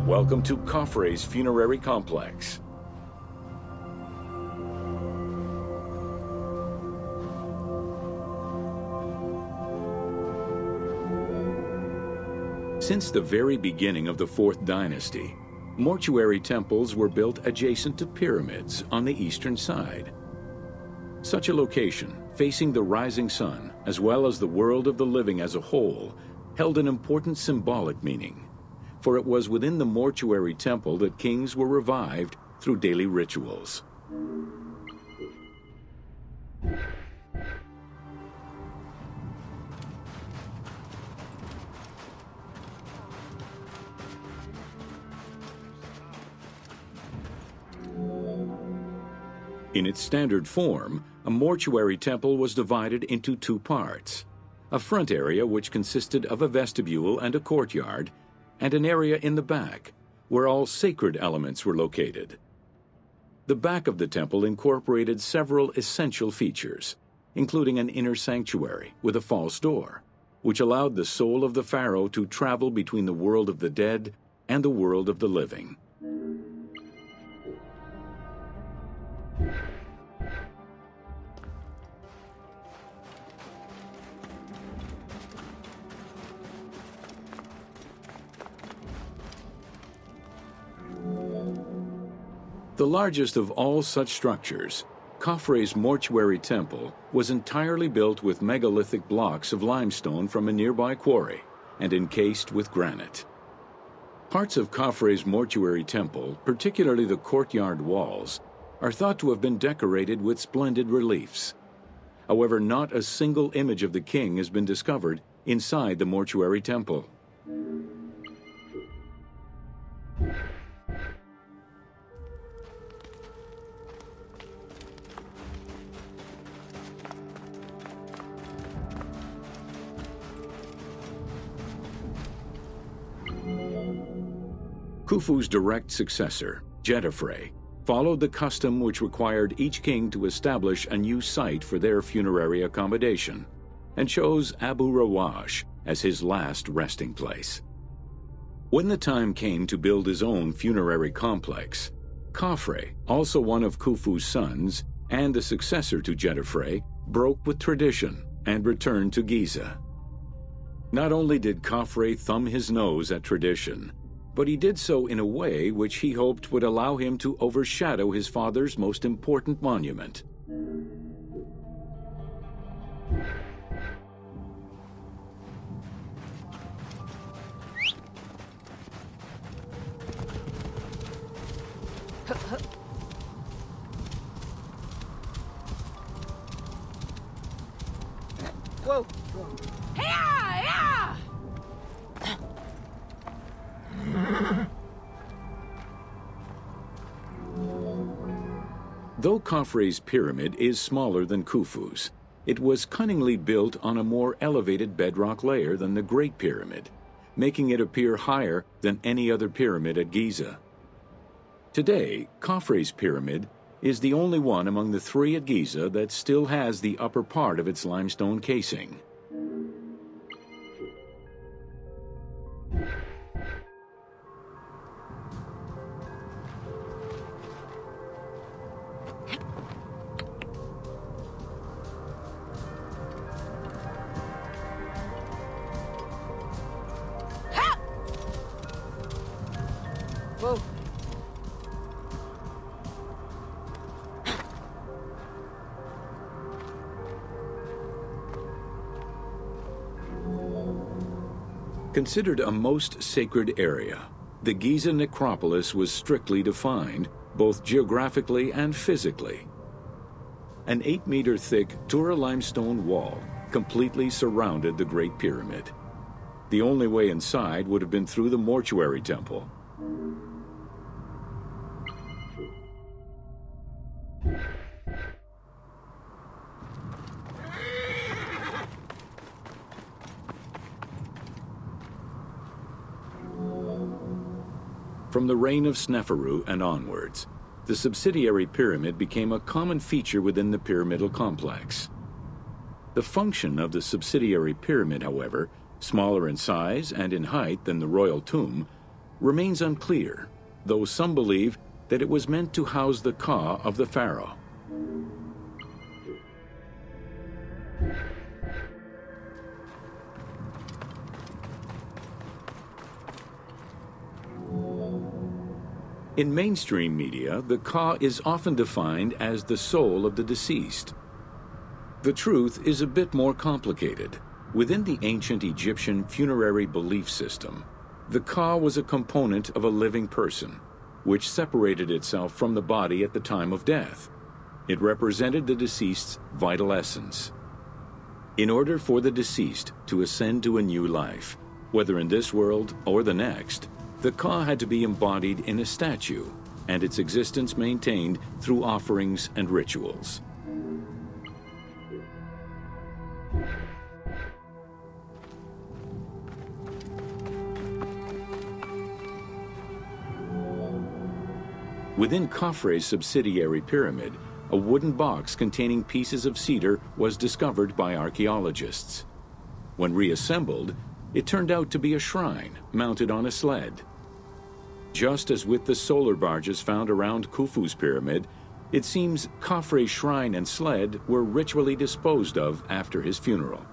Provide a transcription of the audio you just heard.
Welcome to Khafre's funerary complex. Since the very beginning of the 4th dynasty, mortuary temples were built adjacent to pyramids on the eastern side. Such a location, facing the rising sun, as well as the world of the living as a whole, held an important symbolic meaning, for it was within the mortuary temple that kings were revived through daily rituals. In its standard form, a mortuary temple was divided into 2 parts: a front area which consisted of a vestibule and a courtyard, and an area in the back, where all sacred elements were located. The back of the temple incorporated several essential features, including an inner sanctuary with a false door, which allowed the soul of the pharaoh to travel between the world of the dead and the world of the living. The largest of all such structures, Khafre's mortuary temple was entirely built with megalithic blocks of limestone from a nearby quarry and encased with granite. Parts of Khafre's mortuary temple, particularly the courtyard walls, are thought to have been decorated with splendid reliefs. However, not a single image of the king has been discovered inside the mortuary temple. Khufu's direct successor, Jetafre, followed the custom which required each king to establish a new site for their funerary accommodation, and chose Abu Rawash as his last resting place. When the time came to build his own funerary complex, Khafre, also one of Khufu's sons and the successor to Jetafre, broke with tradition and returned to Giza. Not only did Khafre thumb his nose at tradition, but he did so in a way which he hoped would allow him to overshadow his father's most important monument. Whoa! Though Khafre's pyramid is smaller than Khufu's, it was cunningly built on a more elevated bedrock layer than the Great Pyramid, making it appear higher than any other pyramid at Giza. Today, Khafre's pyramid is the only one among the 3 at Giza that still has the upper part of its limestone casing. Whoa! Considered a most sacred area, the Giza necropolis was strictly defined, both geographically and physically. An 8-meter-thick Tura limestone wall completely surrounded the Great Pyramid. The only way inside would have been through the mortuary temple. From the reign of Sneferu and onwards, the subsidiary pyramid became a common feature within the pyramidal complex. The function of the subsidiary pyramid, however, smaller in size and in height than the royal tomb, remains unclear, though some believe that it was meant to house the ka of the pharaoh. In mainstream media, the ka is often defined as the soul of the deceased. The truth is a bit more complicated. Within the ancient Egyptian funerary belief system, the ka was a component of a living person, which separated itself from the body at the time of death. It represented the deceased's vital essence. In order for the deceased to ascend to a new life, whether in this world or the next, the ka had to be embodied in a statue, and its existence maintained through offerings and rituals. Within Khafre's subsidiary pyramid, a wooden box containing pieces of cedar was discovered by archaeologists. When reassembled, it turned out to be a shrine mounted on a sled. Just as with the solar barges found around Khufu's pyramid, it seems Khafre's shrine and sled were ritually disposed of after his funeral.